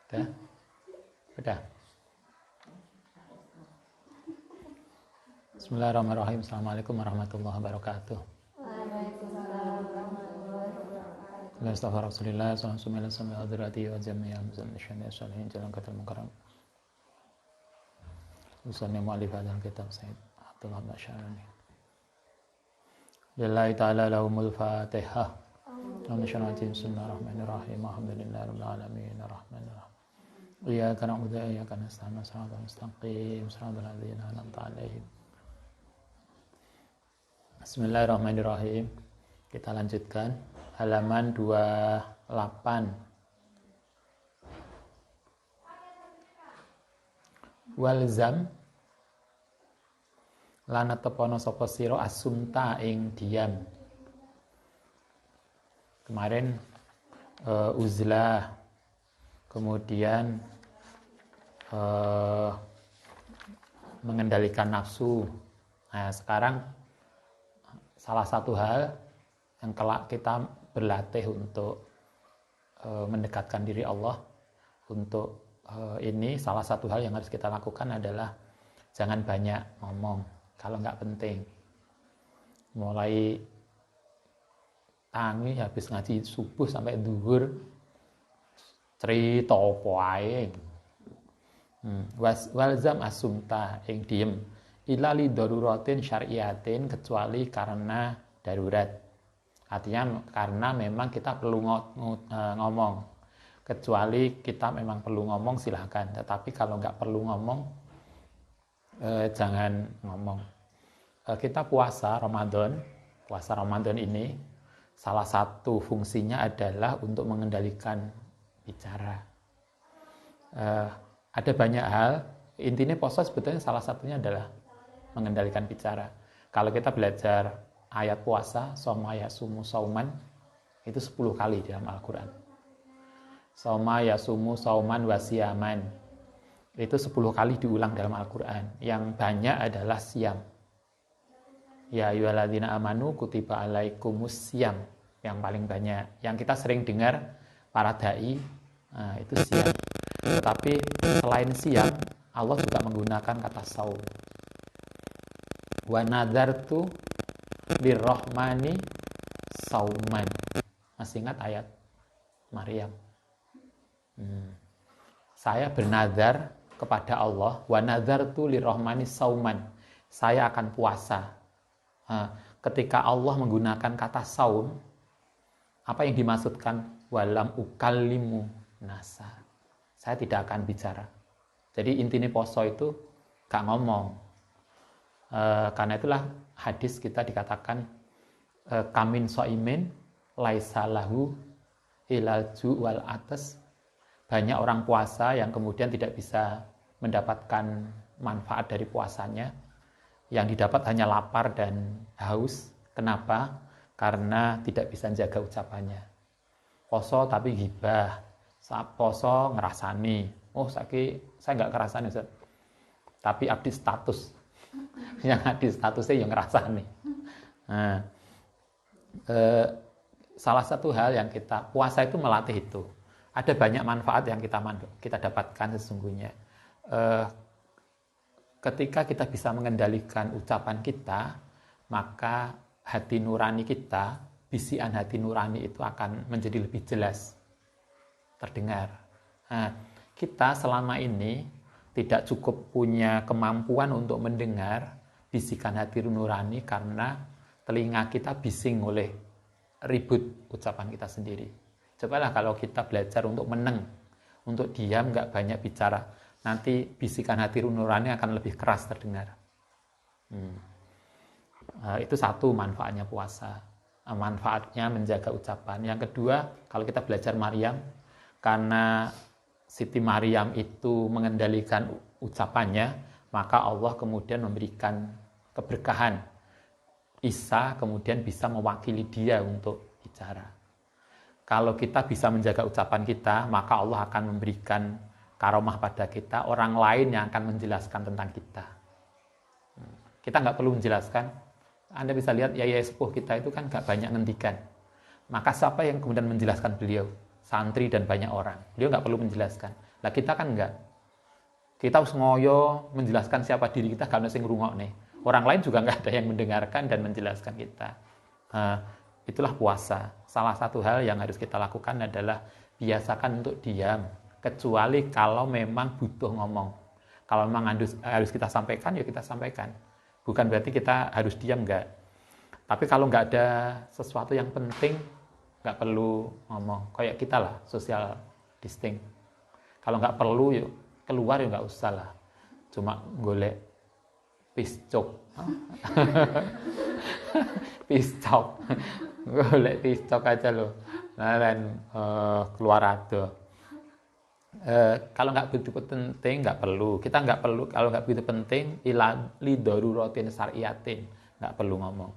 Udah? Udah. Bismillahirrahmanirrahim. Assalamualaikum warahmatullahi wabarakatuh. Astagfirullah, Assalamualaikum warahmatullahi wabarakatuh. Usulnya mu'alif hadal kitab Sayyid Abdullah Masyarani. Lillahi ta'ala lahumul fatihah. Bismillahirrahmanirrahim. Bismillahirrahmanirrahim. Alhamdulillahi rabbil alamin. Arrahmanirrahim. Iyyaka na'budu wa iyyaka nasta'in. Shiratal mustaqim. Shiratal ladzina an'amta 'alaihim. Bismillahirrahmanirrahim. Kita lanjutkan halaman 28. Walzam lan tepono sapa sira asumta ing diam. Kemarin uzlah, kemudian mengendalikan nafsu. Nah, sekarang salah satu hal yang kelak kita berlatih untuk mendekatkan diri Allah, untuk ini salah satu hal yang harus kita lakukan adalah jangan banyak ngomong kalau nggak penting. Mulai tangi habis ngaji subuh sampai zuhur cerita apa ae. Walzam asumta ing diem ila li daruratin syar'iyatin, kecuali karena darurat. Artinya karena memang kita perlu ngomong. Kecuali kita memang perlu ngomong silahkan. Tetapi kalau nggak perlu ngomong jangan ngomong. Kita puasa Ramadan ini salah satu fungsinya adalah untuk mengendalikan bicara. Ada banyak hal, intinya puasa sebetulnya salah satunya adalah mengendalikan bicara. Kalau kita belajar ayat puasa, soma yasumu sauman, itu 10 kali dalam Al-Quran. Soma yasumu sauman wasiyaman, itu 10 kali diulang dalam Al-Quran. Yang banyak adalah siam. Ya ayyuhalladzina amanu kutiba alaikumus siam, yang paling banyak. Yang kita sering dengar para dai, itu siam. Tetapi selain siam, Allah juga menggunakan kata saum. Wa nadartu lirrahmani sauman. Masih ingat ayat Maryam? Saya bernazar kepada Allah, wa nadartu lirrahmani sauman. Saya akan puasa. Ketika Allah menggunakan kata saum, apa yang dimaksudkan? Walam ukallimu nasa. Saya tidak akan bicara. Jadi intinya poso itu gak ngomong. Karena itulah hadis kita dikatakan kamin so'imin laisalahu ilal ju wal atas. Banyak orang puasa yang kemudian tidak bisa mendapatkan manfaat dari puasanya. Yang didapat hanya lapar dan haus. Kenapa? Karena tidak bisa menjaga ucapannya. Poso tapi ghibah. Poso ngerasani. Oh, saya nggak ngerasani, Ustaz. Tapi abdi status. Yang abdi statusnya yang ngerasani. Nah, salah satu hal yang kita puasa itu melatih itu. Ada banyak manfaat yang kita dapatkan sesungguhnya. Ketika kita bisa mengendalikan ucapan kita, maka hati nurani kita, bisikan hati nurani itu akan menjadi lebih jelas terdengar. Nah, kita selama ini tidak cukup punya kemampuan untuk mendengar bisikan hati nurani karena telinga kita bising oleh ribut ucapan kita sendiri. Cobalah kalau kita belajar untuk meneng, untuk diam, nggak banyak bicara, nanti bisikan hati nurani akan lebih keras terdengar. Itu satu manfaatnya puasa. Manfaatnya menjaga ucapan. Yang kedua, kalau kita belajar Maryam, karena Siti Maryam itu mengendalikan ucapannya, maka Allah kemudian memberikan keberkahan. Isa kemudian bisa mewakili dia untuk bicara. Kalau kita bisa menjaga ucapan kita, maka Allah akan memberikan karomah pada kita, orang lain yang akan menjelaskan tentang kita. Kita nggak perlu menjelaskan. Anda bisa lihat yaya sepuh kita itu kan nggak banyak ngendikan. Maka siapa yang kemudian menjelaskan beliau? Santri dan banyak orang. Beliau nggak perlu menjelaskan. Lah kita kan enggak. Kita harus ngoyo menjelaskan siapa diri kita, gak ono sing ngrungokne. Orang lain juga nggak ada yang mendengarkan dan menjelaskan kita. Itulah puasa. Salah satu hal yang harus kita lakukan adalah biasakan untuk diam, kecuali kalau memang butuh ngomong. Kalau memang harus kita sampaikan, ya kita sampaikan. Bukan berarti kita harus diam, enggak. Tapi kalau nggak ada sesuatu yang penting, nggak perlu ngomong. Kayak kita lah, social distancing. Kalau nggak perlu, yuk keluar ya nggak usah lah. Cuma golek piscok. Piscok. Golek piscok aja loh. Nah, dan keluar ada. Kalau nggak begitu penting nggak perlu. Kita nggak perlu, kalau nggak begitu penting, li daruratin syariatin, nggak perlu ngomong.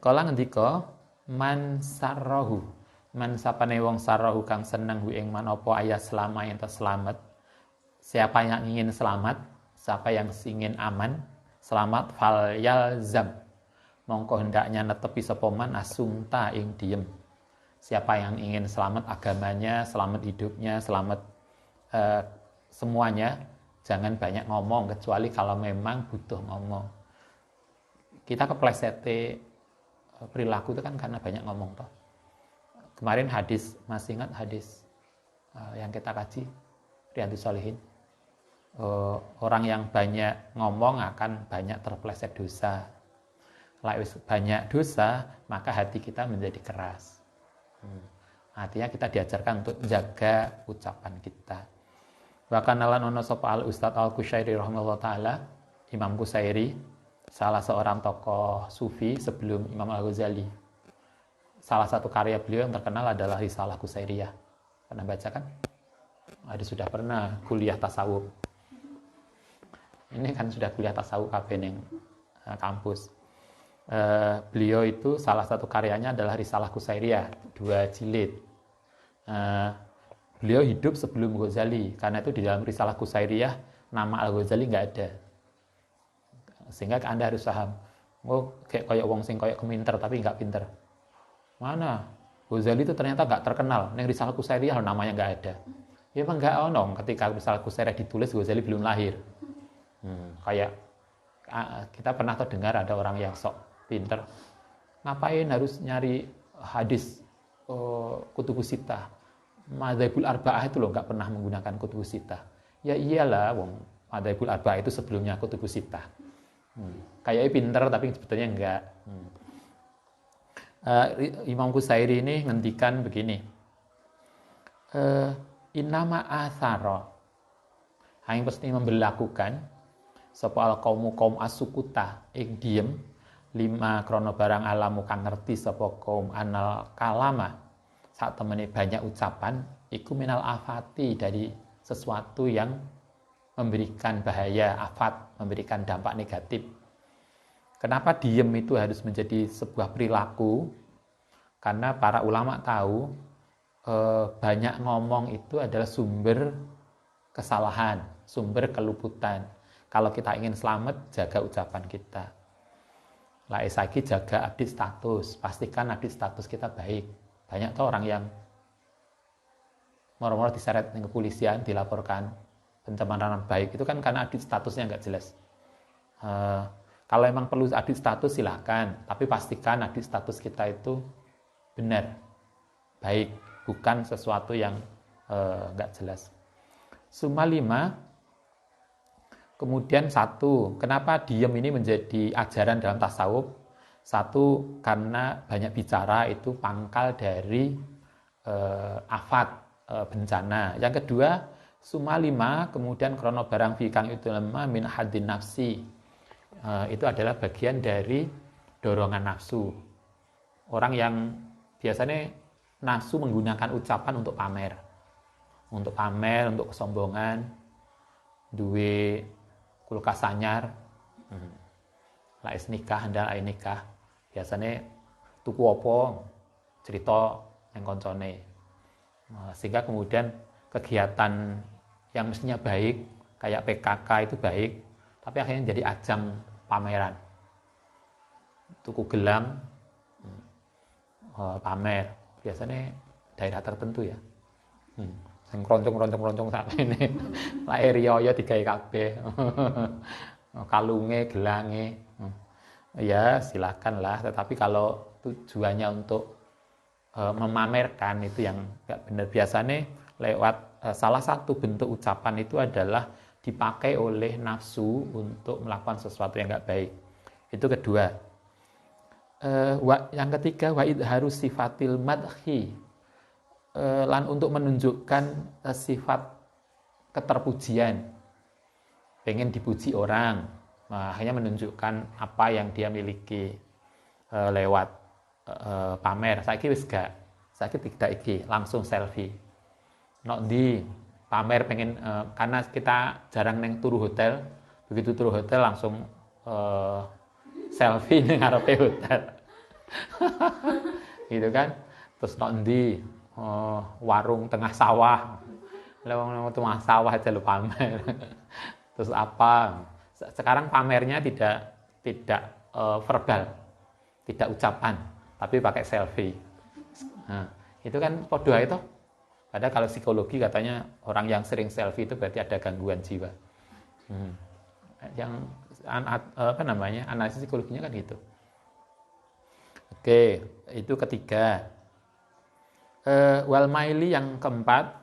Kala ngendika man sarrahu, man sapane wong sarrahu kang seneng hu ing man apa aya selama yen selamat. Siapa yang ingin selamat, siapa yang ingin aman, selamat fal yalzam. Mongko hendaknya netepi sapa man asumta ing diem. Siapa yang ingin selamat agamanya, selamat hidupnya, selamat semuanya, jangan banyak ngomong kecuali kalau memang butuh ngomong. Kita kepleset perilaku itu kan karena banyak ngomong toh. Kemarin hadis, masih ingat hadis yang kita kaji Riyadhus Shalihin. Orang yang banyak ngomong akan banyak terpleset dosa. Banyak dosa, maka hati kita menjadi keras. Artinya kita diajarkan untuk menjaga ucapan kita. Bahkan lan ono sapa al Ustaz Al Qushairi rahimahullah taala, Imam Qushairi, salah seorang tokoh sufi sebelum Imam Al-Ghazali. Salah satu karya beliau yang terkenal adalah Risalah Qushairiyah. Pernah baca kan? Ada sudah pernah kuliah tasawuf. Ini kan sudah kuliah tasawuf kabeh ning kampus. Beliau itu salah satu karyanya adalah Risalah Qushairiyah, 2 jilid. Beliau hidup sebelum Ghazali, karena itu di dalam Risalah Qushairiyah nama Al-Ghazali nggak ada. Sehingga Anda harus paham, kayak wong sing kayak keminter tapi nggak pinter. Mana? Ghazali itu ternyata nggak terkenal. Ning Risalah Qushairiyah namanya nggak ada. Ya emang nggak ono ketika Risalah Qushairiyah ditulis Ghazali belum lahir. Kayak kita pernah terdengar ada orang yang sok pinter. Ngapain harus nyari hadis kutubus sittah? Madzhabul arba'ah itu loh nggak pernah menggunakan kutubus sittah. Ya iyalah, wong Madzhabul arba'ah itu sebelumnya kutubus sittah. Kayaknya pinter tapi sebetulnya enggak. Imam Qushairi ini ngendikan begini. Innama athara, yang pasti memberlakukan sapa kaum asukuta ing diem lima krono barang alamu kang ngerti sapa kaum anal kalama saat temene banyak ucapan iku minal afati, dari sesuatu yang memberikan bahaya, afat, memberikan dampak negatif. Kenapa diem itu harus menjadi sebuah perilaku? Karena para ulama tahu banyak ngomong itu adalah sumber kesalahan, sumber keluputan. Kalau kita ingin selamat, jaga ucapan kita. Lagi jaga update status, pastikan update status kita baik. Banyak tuh orang yang moro-moro diseret ke kepolisian, dilaporkan pencemaran baik, itu kan karena update statusnya nggak jelas. Kalau emang perlu update status silahkan, tapi pastikan update status kita itu benar, baik, bukan sesuatu yang nggak jelas. Suma 5. Kemudian 1, kenapa diem ini menjadi ajaran dalam tasawuf? 1, karena banyak bicara itu pangkal dari afat, bencana. Yang kedua, suma 5, kemudian krono barang fikang itu lemah min hadin nafsi. Itu adalah bagian dari dorongan nafsu. Orang yang biasanya nafsu menggunakan ucapan untuk pamer. Untuk pamer, untuk kesombongan, duwe kulkas anyar, lais nikah, handal ai nikah. Biasanya tuku apa, cerita yang koncone. Sehingga kemudian kegiatan yang mestinya baik, kayak PKK itu baik, tapi akhirnya jadi ajang pameran. Tuku gelang, pamer. Biasanya daerah tertentu ya. Sing kroncong-kroncong sak ini. Lae riyo digawe kabeh. Kalunge, gelange. Ya, silakan lah. Tetapi kalau tujuannya untuk memamerkan itu yang nggak benar. Biasanya lewat salah satu bentuk ucapan itu adalah dipakai oleh nafsu untuk melakukan sesuatu yang nggak baik. Itu kedua. Yang ketiga, wa idharus sifatil madhi, lan untuk menunjukkan sifat keterpujian, pengen dipuji orang, akhirnya menunjukkan apa yang dia miliki lewat pamer. Saiki wis gak, saiki tidak iki, langsung selfie. Nok di pamer pengen, karena kita jarang neng turu hotel, begitu turu hotel langsung selfie neng ngarepe hotel. Gitu kan. Terus nok di warung tengah sawah, lewat tengah sawah aja lu pamer. Terus apa? Sekarang pamernya tidak verbal, tidak ucapan, tapi pakai selfie. Nah, itu kan podo itu. Padahal kalau psikologi katanya orang yang sering selfie itu berarti ada gangguan jiwa. Yang apa namanya, analisis psikologinya kan gitu. Oke, itu ketiga. Wal maili yang keempat,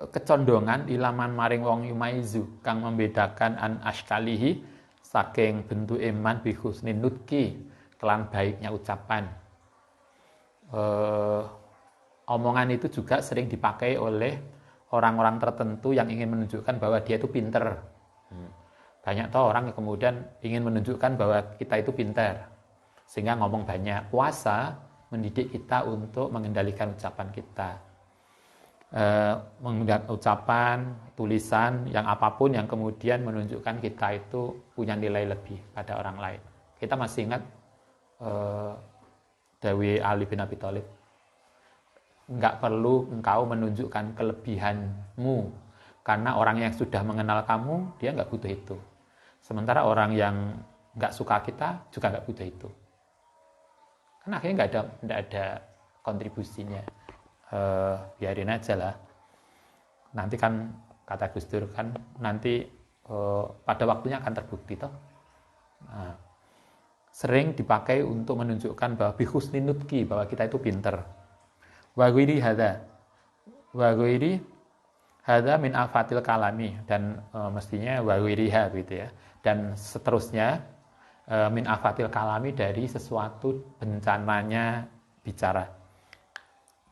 kecondongan ilaman maring wong yumaizu kang membedakan an ashkalihi saking bentuk iman bi husnin nutki kelan baiknya ucapan. Omongan itu juga sering dipakai oleh orang-orang tertentu yang ingin menunjukkan bahwa dia itu pinter. Banyak toh orang yang kemudian ingin menunjukkan bahwa kita itu pinter, sehingga ngomong banyak. Puasa mendidik kita untuk mengendalikan ucapan kita. Mengendalikan ucapan, tulisan, yang apapun yang kemudian menunjukkan kita itu punya nilai lebih pada orang lain. Kita masih ingat Dawi Ali bin Abi Thalib, enggak perlu engkau menunjukkan kelebihanmu, karena orang yang sudah mengenal kamu, dia enggak butuh itu. Sementara orang yang enggak suka kita juga enggak butuh itu. Kan akhirnya enggak ada kontribusinya. Biarin aja lah. Nanti kan kata Gus Dur kan nanti pada waktunya akan terbukti toh. Nah, sering dipakai untuk menunjukkan bahwa bihusni nutki, bahwa kita itu pinter. Wa ghairi hadza min afatil kalami, dan mestinya wa ghairiha gitu ya. Dan seterusnya min afatil kalami, dari sesuatu bencananya bicara.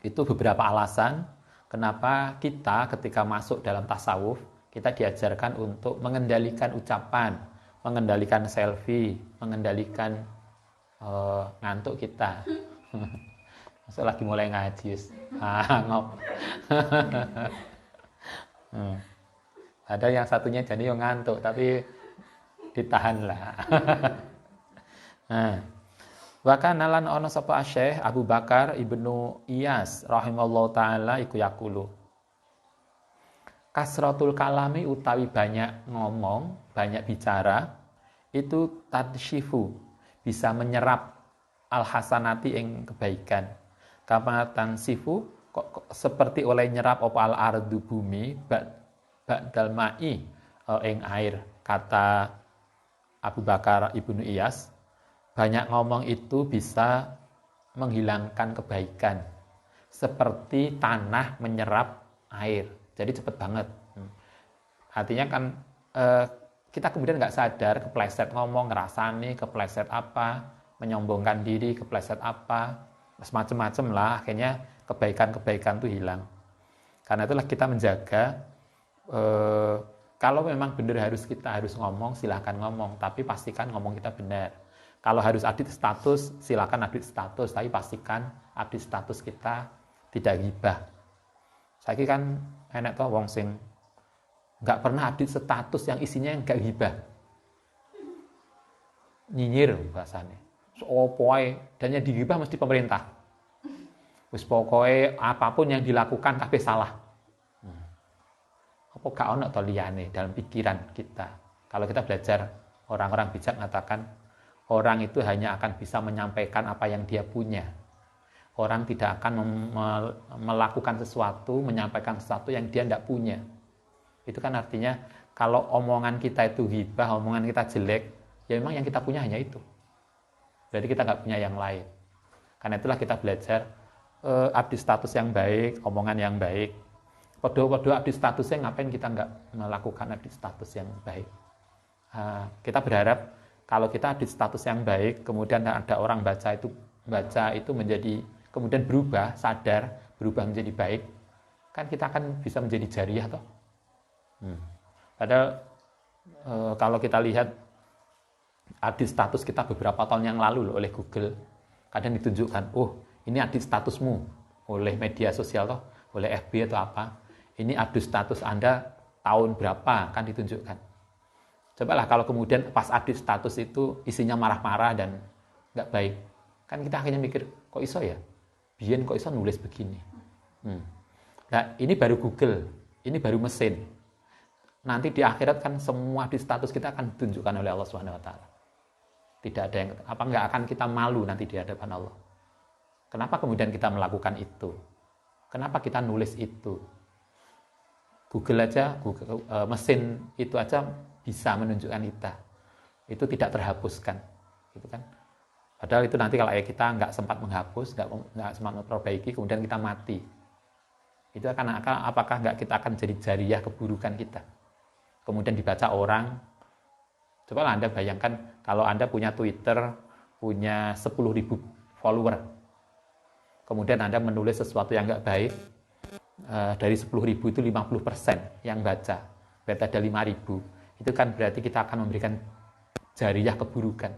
Itu beberapa alasan kenapa kita ketika masuk dalam tasawuf, kita diajarkan untuk mengendalikan ucapan, mengendalikan selfie, mengendalikan ngantuk kita. Masuk lagi mulai ngaji. Ngop. Ada yang satunya jadi yang ngantuk, tapi ditahan lah. Bahkan nalan ono sapa Syekh Abu Bakar Ibnu Iyas rahimallahu taala iku yaqulu. Kasratul kalami utawi banyak ngomong, banyak bicara, itu tadsyifu, bisa menyerap al-hasanati ing kebaikan. Kama tansifu, kok seperti oleh nyerap apa al-ardu bumi ba'dal ma'i ing air. Kata Abu Bakar Ibnu Iyas, banyak ngomong itu bisa menghilangkan kebaikan, seperti tanah menyerap air. Jadi cepat banget. Artinya kan kita kemudian nggak sadar, kepleset ngomong, ngerasani, kepleset apa, menyombongkan diri, kepleset apa, semacam-macam lah. Akhirnya kebaikan-kebaikan itu hilang. Karena itulah kita menjaga, kalau memang benar kita harus ngomong, silakan ngomong, tapi pastikan ngomong kita benar. Kalau harus update status, silakan update status, tapi pastikan update status kita tidak ghibah. Saiki kan enak toh wong sing nggak pernah update status yang isinya nggak ghibah. Nyinyir bahasanya. Dan yang digibah mesti pemerintah. Wis pokoknya apapun yang dilakukan kabeh salah. Apa gak ono to liyane dalam pikiran kita. Kalau kita belajar, orang-orang bijak mengatakan orang itu hanya akan bisa menyampaikan apa yang dia punya. orang tidak akan melakukan sesuatu, menyampaikan sesuatu yang dia tidak punya. Itu kan artinya kalau omongan kita itu ghibah, omongan kita jelek, ya memang yang kita punya hanya itu. Berarti kita nggak punya yang lain. Karena itulah kita belajar abdi status yang baik, omongan yang baik. Podo-podo abdi statusnya, ngapain kita nggak melakukan abdi status yang baik. Kita berharap kalau kita abdi status yang baik, kemudian ada orang baca itu menjadi, kemudian berubah, sadar, berubah menjadi baik, kan kita akan bisa menjadi jariah toh. Padahal kalau kita lihat adit status kita beberapa tahun yang lalu oleh Google, kadang ditunjukkan, oh ini adit statusmu oleh media sosial toh, oleh FB atau apa, ini adit status Anda tahun berapa, kan ditunjukkan. Cobalah kalau kemudian pas adit status itu isinya marah-marah dan nggak baik, kan kita akhirnya mikir, kok iso ya? Biyen kok iso nulis begini? Nah ini baru Google, ini baru mesin. Nanti di akhirat kan semua di status kita akan ditunjukkan oleh Allah Subhanahu wa taala. Tidak ada yang nggak akan kita malu nanti di hadapan Allah. Kenapa kemudian kita melakukan itu? Kenapa kita nulis itu? Google aja, mesin itu aja bisa menunjukkan kita. Itu tidak terhapuskan, gitu kan? Padahal itu nanti kalau kita nggak sempat menghapus, nggak sempat memperbaiki, kemudian kita mati. Itu akan apakah nggak kita akan jadi jariah keburukan kita? Kemudian dibaca orang. Coba Anda bayangkan kalau Anda punya Twitter, punya 10.000 follower. Kemudian Anda menulis sesuatu yang nggak baik, dari 10.000 itu 50% yang baca. Berarti ada 5.000. Itu kan berarti kita akan memberikan jariah keburukan.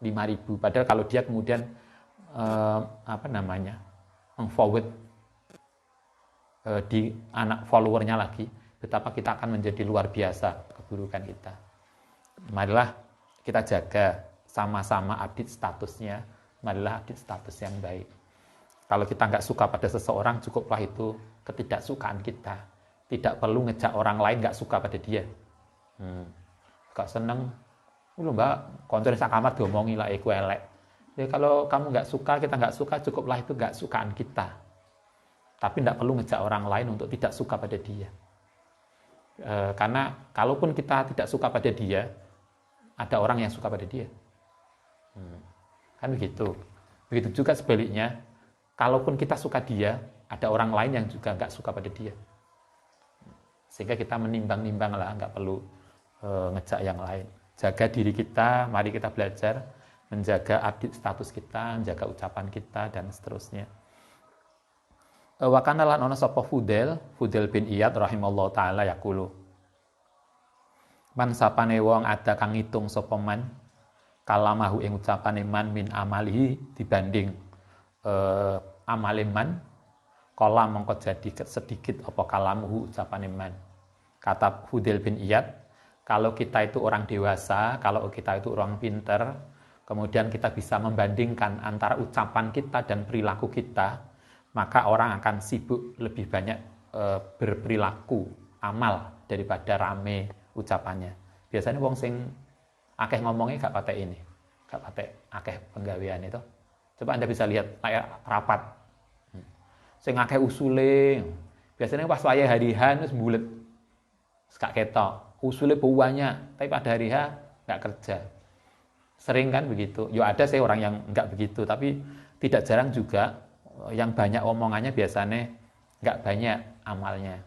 5.000. Padahal kalau dia kemudian meng-forward di anak followernya lagi, betapa kita akan menjadi luar biasa keburukan kita. Marilah kita jaga sama-sama update statusnya, marilah update status yang baik. Kalau kita nggak suka pada seseorang, cukuplah itu ketidaksukaan kita. Tidak perlu ngejak orang lain nggak suka pada dia. Gak seneng, mbak, konconya sak kamar diomongi lah, iku elek. Ya, kalau kamu nggak suka, kita nggak suka, cukuplah itu nggak sukaan kita. Tapi tidak perlu ngejak orang lain untuk tidak suka pada dia. Karena kalaupun kita tidak suka pada dia, ada orang yang suka pada dia. Kan begitu. Begitu juga sebaliknya, kalaupun kita suka dia, ada orang lain yang juga nggak suka pada dia. Sehingga kita menimbang-nimbang lah, nggak perlu ngejak yang lain. Jaga diri kita, mari kita belajar menjaga update status kita, menjaga ucapan kita, dan seterusnya. Wa kana lan ana sapa Fudail bin Iyad rahimallahu taala yaqulu. Man sapane wong ada kang ngitung sapa man kalamahu ing ucapane man min amalihi dibanding amale man, kala mongko jadi sedikit apa kalamuhu ucapane man. Kata Fudail bin Iyad, kalau kita itu orang dewasa, kalau kita itu orang pinter, kemudian kita bisa membandingkan antara ucapan kita dan perilaku kita, maka orang akan sibuk lebih banyak berperilaku amal daripada rame ucapannya. Biasanya wong sing akeh ngomongnya gak patek ini, gak patek akeh penggawean itu. Coba Anda bisa lihat kayak rapat, sing akeh usule, biasanya pas wayah hari H wis bulet, gak ketok, usule banyak, tapi pada hari H gak kerja. Sering kan begitu. Ya ada sih orang yang gak begitu, tapi tidak jarang juga yang banyak omongannya biasanya nggak banyak amalnya,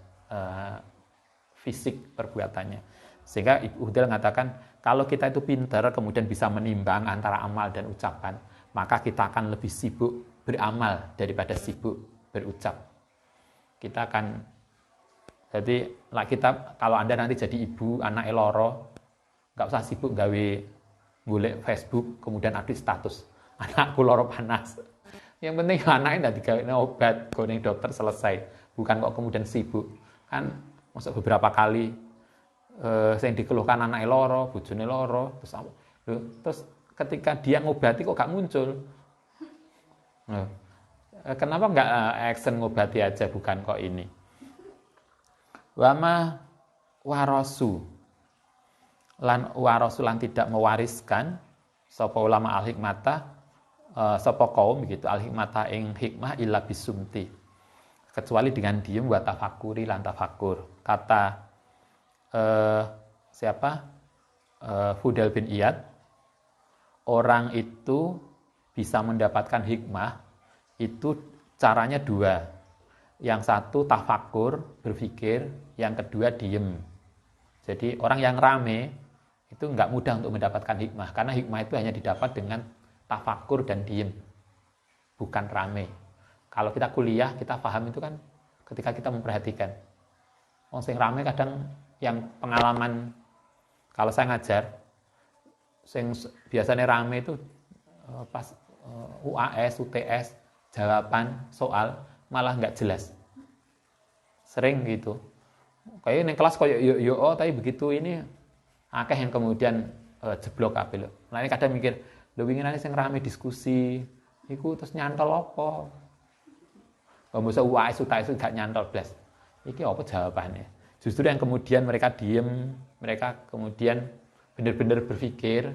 fisik perbuatannya. Sehingga Ibu Hudel mengatakan kalau kita itu pintar kemudian bisa menimbang antara amal dan ucapan, maka kita akan lebih sibuk beramal daripada sibuk berucap. Kita akan, jadi kita kalau Anda nanti jadi ibu anak loro, nggak usah sibuk gawe golek Facebook kemudian update status anakku loro panas. Yang penting anaknya tidak dikawin obat, goning dokter selesai. Bukan kok kemudian sibuk. Kan masuk beberapa kali yang dikeluhkan anak loro, bojone loro, terus ketika dia ngobati kok gak muncul. Kenapa nggak action ngobati aja, bukan kok ini. Wama warasu lan tidak mewariskan sapa ulama al-hikmata sapa kaum begitu al-hikmata ing hikmah illa bisumti, kecuali dengan diem wa tafakuri lan tafakur. Kata siapa? Fudel bin Iyad, orang itu bisa mendapatkan hikmah itu caranya dua. Yang satu tafakur, berpikir, yang kedua diem. Jadi orang yang rame itu nggak mudah untuk mendapatkan hikmah, karena hikmah itu hanya didapat dengan tafakur dan diem, bukan rame. Kalau kita kuliah, kita paham itu kan ketika kita memperhatikan. Wong sing rame kadang yang pengalaman, kalau saya ngajar, sing biasanya rame itu pas UAS, UTS, jawaban soal malah nggak jelas. Sering gitu. Kayak neng kelas kayak yo tapi begitu ini akeh yang kemudian jeblok kabeh lho. Nah ini kadang mikir, lho winginane sing rame diskusi, iku terus nyantol apa? Kalau masa UAS, UTS gak nyantol blas. Iki apa jawabannya? Justru yang kemudian mereka diem, mereka kemudian benar-benar berpikir,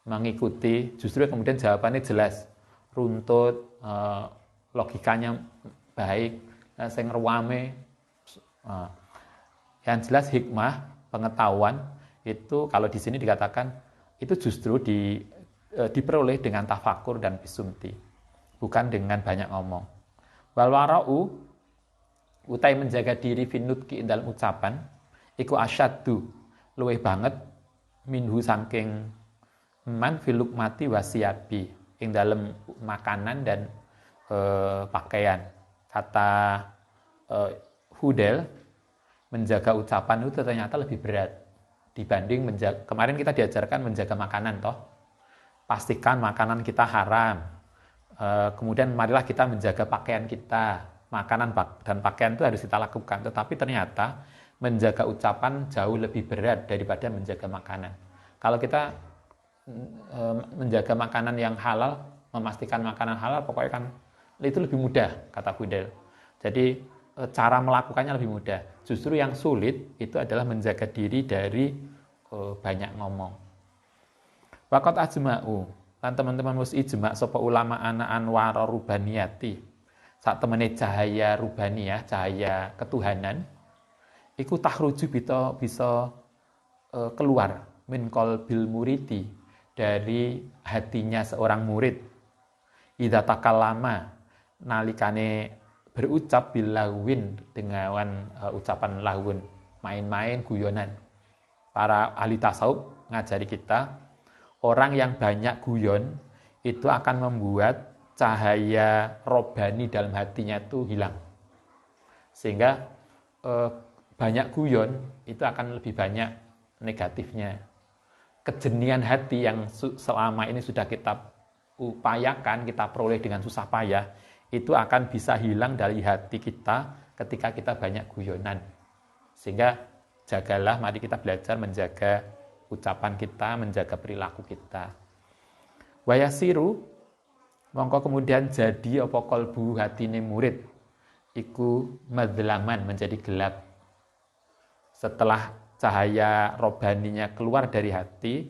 mengikuti, justru kemudian jawabannya jelas, runtut, logikanya baik, sing rame. Yang jelas hikmah, pengetahuan itu kalau di sini dikatakan itu justru diperoleh dengan tafakur dan bisumti, bukan dengan banyak ngomong. Wal wara'u utai menjaga diri finutki dalam ucapan iku asyaddu luwih banget minhu saking man filuk mati wasiabi ing dalam makanan dan pakaian. Kata Hudel, menjaga ucapan itu ternyata lebih berat dibanding menjaga. Kemarin kita diajarkan menjaga makanan toh, pastikan makanan kita haram. Kemudian marilah kita menjaga pakaian kita. Makanan dan pakaian itu harus kita lakukan, tetapi ternyata menjaga ucapan jauh lebih berat daripada menjaga makanan. Kalau kita menjaga makanan yang halal, memastikan makanan halal, pokoknya kan itu lebih mudah, kata Hudel. Jadi cara melakukannya lebih mudah. Justru yang sulit itu adalah menjaga diri dari banyak ngomong. Waqat ajma'u, lan teman-teman wis ijma' sapa ulama ana anwar rubaniyati. Sak temene cahaya rubaniyah, cahaya ketuhanan, iku tahruju bisa keluar min qalbil muridi, dari hatinya seorang murid. Idza takallama, nalikane berucap bilawin dengan ucapan lahun, main-main, guyonan. Para ahli tasawuf ngajari kita, orang yang banyak guyon itu akan membuat cahaya robbani dalam hatinya itu hilang. Sehingga banyak guyon itu akan lebih banyak negatifnya. Kejenian hati yang selama ini sudah kita upayakan, kita peroleh dengan susah payah, itu akan bisa hilang dari hati kita ketika kita banyak guyonan. Sehingga jagalah, mari kita belajar menjaga ucapan kita, menjaga perilaku kita. Wayasiru, mongko kemudian jadi apa kolbu hatine murid, iku madlaman, menjadi gelap. Setelah cahaya robbaninya keluar dari hati,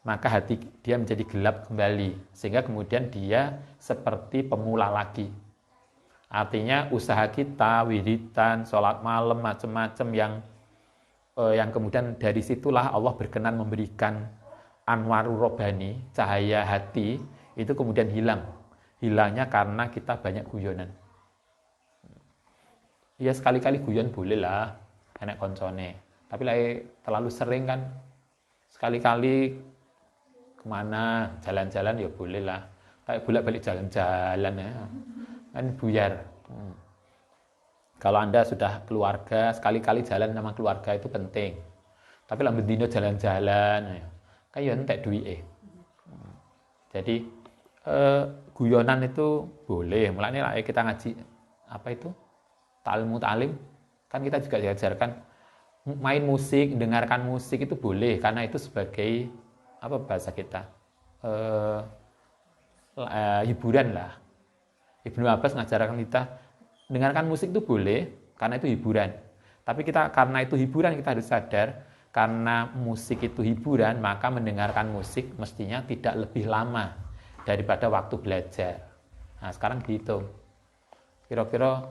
maka hati dia menjadi gelap kembali, sehingga kemudian dia seperti pemula lagi. Artinya usaha kita, wiridan, sholat malam, macam-macam yang kemudian dari situlah Allah berkenan memberikan anwarul robbani, cahaya hati, itu kemudian hilang. Hilangnya karena kita banyak guyonan. Ya sekali-kali guyon boleh lah, enak koncone. Tapi lah terlalu sering kan, sekali-kali kemana jalan-jalan ya boleh lah, kayak bolak-balik jalan-jalan ya kan buyar. Kalau Anda sudah keluarga, sekali-kali jalan sama keluarga itu penting, tapi lah bendino jalan-jalan ya kayak entek duit. Jadi guyonan itu boleh, mulanya lah kita ngaji apa itu ta'lim kan kita juga diajarkan main musik, dengarkan musik itu boleh, karena itu sebagai apa bahasa kita hiburan lah. Ibnu Abbas ngajarkan kita dengarkan musik itu boleh karena itu hiburan. Tapi kita karena itu hiburan kita harus sadar, karena musik itu hiburan maka mendengarkan musik mestinya tidak lebih lama daripada waktu belajar. Nah, sekarang dihitung. Kira-kira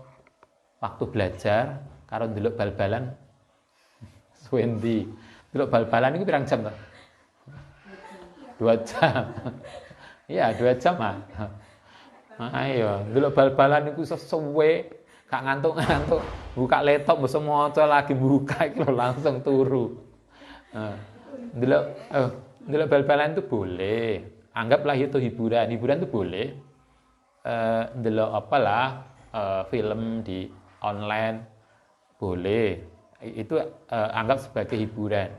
waktu belajar karo ndelok bal-balan suwe ndi? Ndelok bal-balan itu pirang jam to? 2 jam. Iya, 2 jam ah. Ayo, ndelok bal-balan iku sesuwe, gak ngantuk-ngantuk. Buka laptop mbok maca lagi buka iki lho langsung turu. Ndelok bal-balan itu boleh. Anggaplah itu hiburan. Hiburan itu boleh. Ndelok apalah film di online boleh. Itu anggap sebagai hiburan.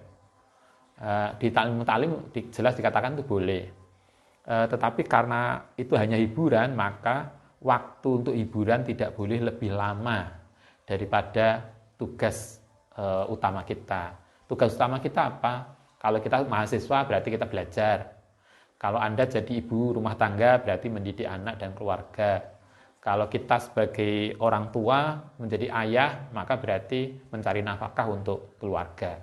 Di talim jelas dikatakan itu boleh. Tetapi karena itu hanya hiburan, maka waktu untuk hiburan tidak boleh lebih lama daripada tugas utama kita. Tugas utama kita apa? Kalau kita mahasiswa berarti kita belajar. Kalau Anda jadi ibu rumah tangga berarti mendidik anak dan keluarga. Kalau kita sebagai orang tua menjadi ayah, maka berarti mencari nafkah untuk keluarga.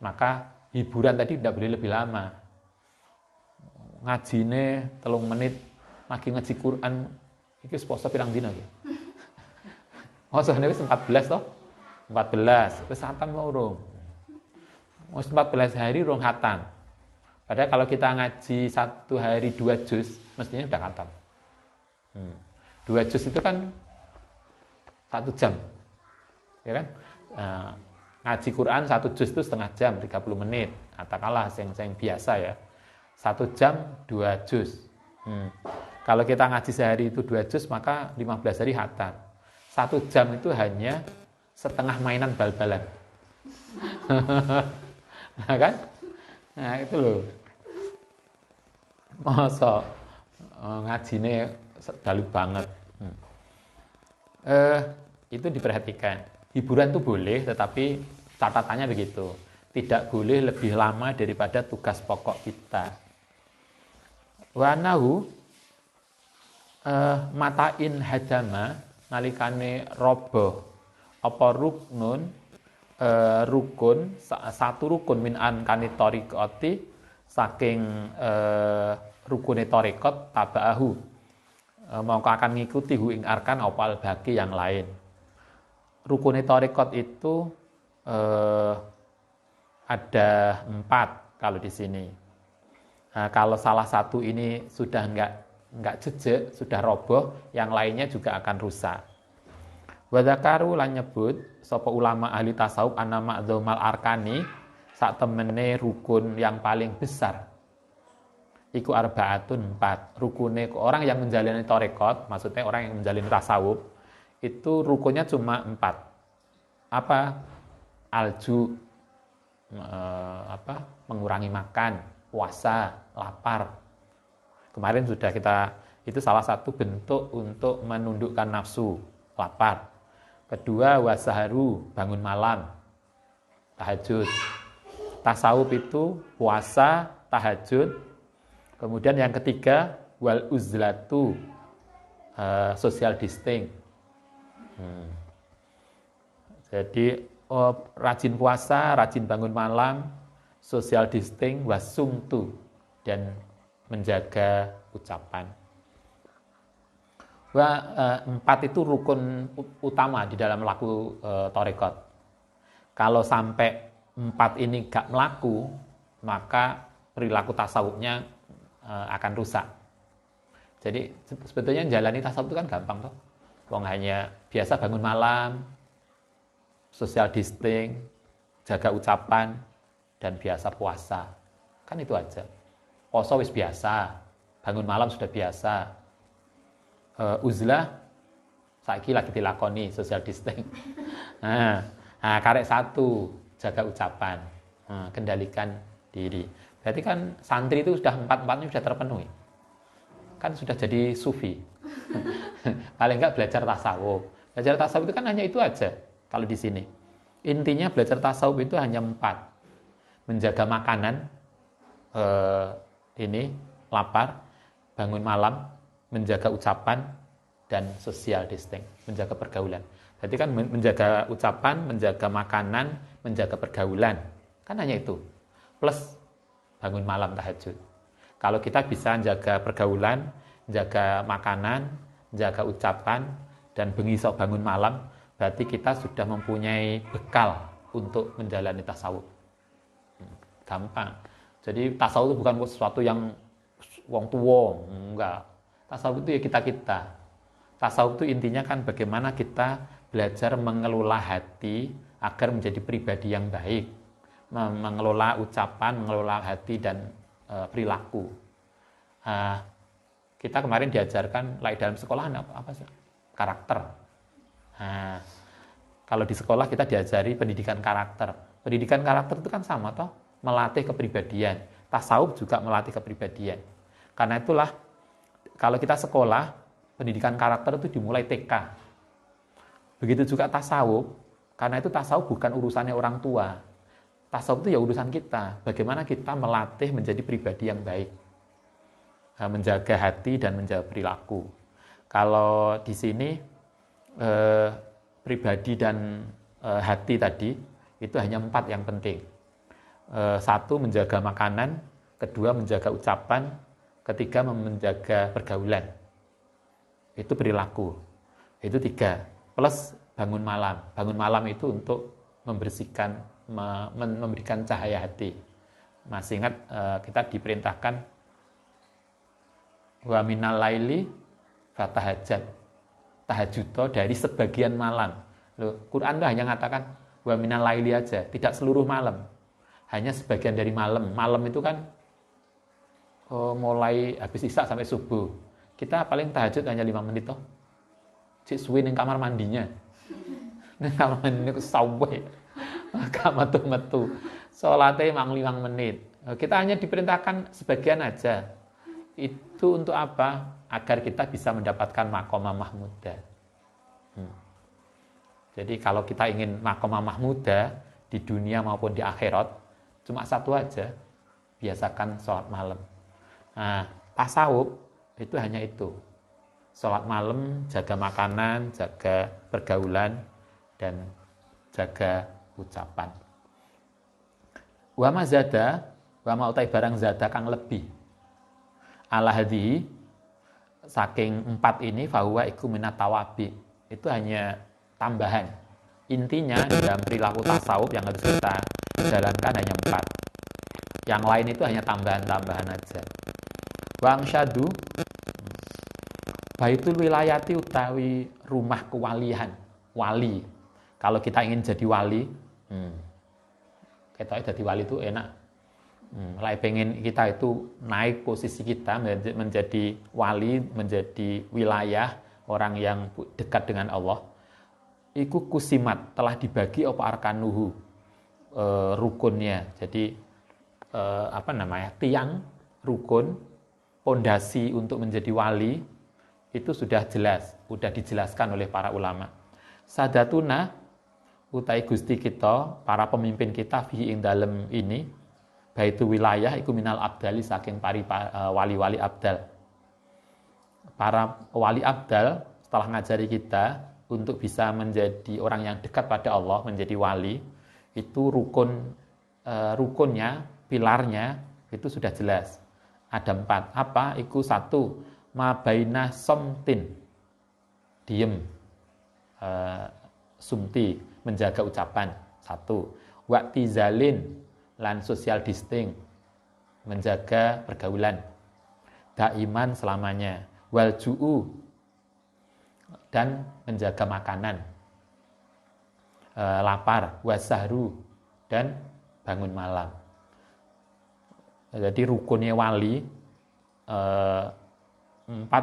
Maka hiburan tadi tidak boleh lebih lama. Ngajine 3 menit, lagi ngaji Quran, iki poso pirang dina iki? Posone wis 14 toh? 14, wis khatam urung. Wis 14 hari urung khatam. Padahal kalau kita ngaji 1 hari 2 juz, mestinya sudah khatam. 2 juz itu kan 1 jam. Ya kan? Ngaji Quran 1 juz itu setengah jam, 30 menit. Katakanlah yang biasa ya. 1 jam 2 juz. Kalau kita ngaji sehari itu 2 juz, maka 15 hari khatam. 1 jam itu hanya setengah mainan bal-balan. Nah kan? Nah itu loh. Masa ngajine dalu banget. Itu diperhatikan. Hiburan itu boleh, tetapi catatannya begitu. Tidak boleh lebih lama daripada tugas pokok kita. Wa nahu matain hadama nalikane roboh apa ruknun rukun satu rukun min an kanitorikoti saking rukune tarekat tabaahu mongko akan ngikuti hu ing arkan opal bagi yang lain. Rukune tarekat itu ada 4 kalau di sini. Nah, kalau salah satu ini sudah enggak jejek, sudah roboh, yang lainnya juga akan rusak. Wa dzakaru lan nyebut sapa ulama ahli tasawuf anna ma'dzumal arkani sak temene rukun yang paling besar. Iku arbaatun 4. Rukune orang yang menjalani tarekat, maksudnya orang yang menjalani tasawuf, itu rukunnya cuma 4. Apa? Alju mengurangi makan, puasa, lapar. Kemarin sudah itu salah satu bentuk untuk menundukkan nafsu, lapar. Kedua, wasaharu, bangun malam, tahajud. Tasawuf itu puasa, tahajud. Kemudian yang ketiga, wal uzlatu, social distancing. Jadi rajin puasa, rajin bangun malam, social distancing, wasumtu, dan menjaga ucapan. 4 itu rukun utama di dalam melaku tarekat. Kalau sampai 4 ini gak melaku, maka perilaku tasawufnya akan rusak. Jadi sebetulnya jalani tasawuf itu kan gampang toh. Wong hanya biasa bangun malam, social distancing, jaga ucapan, dan biasa puasa. Kan itu aja. Poso wis biasa, bangun malam sudah biasa. Uzlah saiki lagi dilakoni social distancing. Nah, karek 1 jaga ucapan, kendalikan diri. Berarti kan santri itu sudah 4-4-nya sudah terpenuhi. Kan sudah jadi sufi. Paling enggak belajar tasawuf. Belajar tasawuf itu kan hanya itu aja kalau di sini. Intinya belajar tasawuf itu hanya 4. Menjaga makanan, lapar, bangun malam, menjaga ucapan, dan social distancing, menjaga pergaulan. Jadi kan menjaga ucapan, menjaga makanan, menjaga pergaulan. Kan hanya itu. Plus bangun malam tahajud. Kalau kita bisa jaga pergaulan, jaga makanan, jaga ucapan, dan bengisok bangun malam, berarti kita sudah mempunyai bekal untuk menjalani tasawuf. Gampang. Jadi tasawuf itu bukan sesuatu yang wong tua, enggak. Tasawuf itu ya kita-kita. Tasawuf itu intinya kan bagaimana kita belajar mengelola hati agar menjadi pribadi yang baik, mengelola ucapan, mengelola hati dan perilaku. Kita kemarin diajarkan dalam sekolah apa sih? Karakter. Kalau di sekolah kita diajari pendidikan karakter. Pendidikan karakter itu kan sama toh, melatih kepribadian. Tasawuf juga melatih kepribadian. Karena itulah kalau kita sekolah, pendidikan karakter itu dimulai TK. Begitu juga tasawuf, karena itu tasawuf bukan urusannya orang tua. Tasawuf itu ya urusan kita. Bagaimana kita melatih menjadi pribadi yang baik. Menjaga hati dan menjaga perilaku. Kalau di sini pribadi dan hati tadi itu hanya 4 yang penting. 1 menjaga makanan, 2 menjaga ucapan, 3 menjaga pergaulan. Itu perilaku. Itu 3 plus bangun malam. Bangun malam itu untuk membersihkan, memberikan cahaya hati. Masih ingat kita diperintahkan wa minal laili fatahajjat, tahajud dari sebagian malam. Loh, Quran itu hanya mengatakan wa minal laili aja, tidak seluruh malam. Hanya sebagian dari malam. Malam itu kan mulai habis isya sampai subuh. Kita paling tahajud hanya 5 menit toh. Cik suwi ning kamar mandinya. Ning kamar mandinya ku sawe. Gak metu-metu. Salatnya mang 5 menit. Kita hanya diperintahkan sebagian aja. Itu untuk apa? Agar kita bisa mendapatkan maqamah mahmudah. Jadi kalau kita ingin maqamah mahmudah di dunia maupun di akhirat, cuma 1 aja, biasakan sholat malam. Nah, tasawuf itu hanya itu. Sholat malam, jaga makanan, jaga pergaulan, dan jaga ucapan. Wa ma zada, wa ma utai barang zada kang lebih. Ala hadhi, saking 4 ini, fahuwa iku minat tawabi. Itu hanya tambahan. Intinya dalam perilaku tasawuf yang harus kita jalankan hanya 4. Yang lain itu hanya tambahan-tambahan aja. Wang syadu, baitul wilayati utawi rumah kewalian. Wali. Kalau kita ingin jadi wali, kita jadi wali itu enak. Mulai pengen kita itu naik posisi kita menjadi wali, menjadi wilayah orang yang dekat dengan Allah. Iku kusimat, telah dibagi apa arkanuhu, rukunnya. Jadi tiang rukun, pondasi untuk menjadi wali itu sudah jelas, sudah dijelaskan oleh para ulama. Sadatuna utai gusti kita, para pemimpin kita fihi ing dalem ini, baitu wilayah iku minal abdali saking wali-wali abdal. Para wali abdal setelah ngajari kita untuk bisa menjadi orang yang dekat pada Allah, menjadi wali, itu rukunnya, pilarnya itu sudah jelas. Ada 4. Apa? Iku 1, mabainah somtin, diem, sumti, menjaga ucapan. 1. Waktizalin, lan social distinct, menjaga pergaulan. Daiman selamanya. Walju'u, dan menjaga makanan. Lapar. Wasahru, dan bangun malam. Jadi rukunnya wali, 4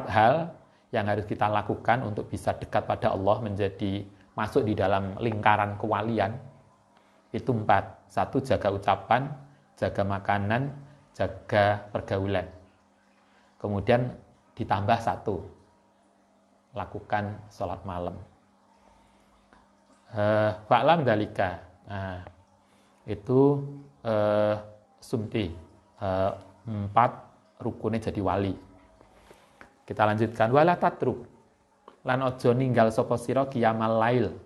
hal yang harus kita lakukan untuk bisa dekat pada Allah, menjadi masuk di dalam lingkaran kewalian. Itu 4. 1, jaga ucapan, jaga makanan, jaga pergaulan. Kemudian ditambah 1, lakukan sholat malam. Fa'lam dalika. Nah, itu sumti. 4 rukunnya jadi wali. Kita lanjutkan. Wala tatruk, lan ojo ninggal sapa sira qiyamal lail,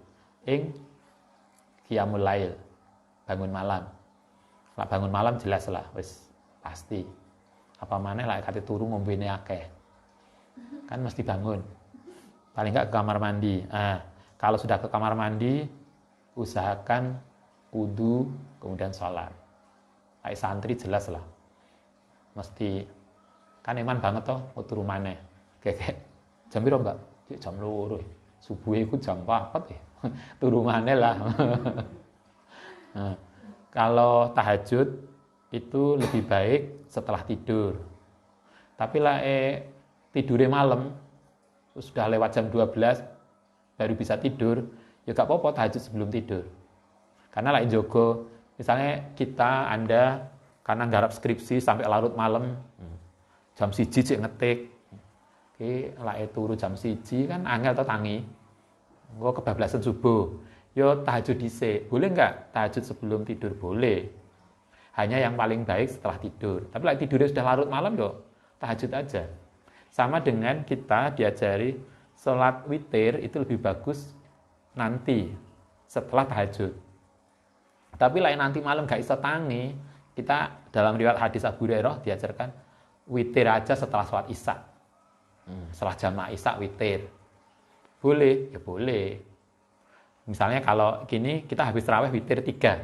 ing qiyamul lail, bangun malam. Lah bangun malam jelas lah, wis pasti. Apa maneh lek kate turu ngombene akeh. Kan mesti bangun. Paling enggak ke kamar mandi. Kalau sudah ke kamar mandi, usahakan wudu kemudian sholat. Kayak santri jelas lah. Mesti kan eman banget toh turu maneh. Kayak jam piro, Mbak? Jam 2. Subuh iku jam 4 ya. Turu maneh lah. Nah, kalau tahajud itu lebih baik setelah tidur. Tapi lah tidurnya malam, sudah lewat jam 12 baru bisa tidur, ya gak apa-apa tahajud sebelum tidur. Karena lah jogo, misalnya Anda karena nggarap skripsi sampai larut malam, jam 1 cik ngetik, lah turu jam 1 kan angel atau tangi, gua kebablasan subuh, yo tahajud dhisik, boleh nggak tahajud sebelum tidur? Boleh, hanya yang paling baik setelah tidur. Tapi lah tidurnya sudah larut malam, yo tahajud aja. Sama dengan kita diajari sholat witir itu lebih bagus nanti setelah tahajud. Tapi lain nanti malam gak iso tangi, kita dalam riwayat hadis Abu Hurairah diajarkan witir aja setelah sholat isya. Setelah jamaah isya witir. Boleh, ya boleh. Misalnya kalau gini kita habis tarawih witir 3.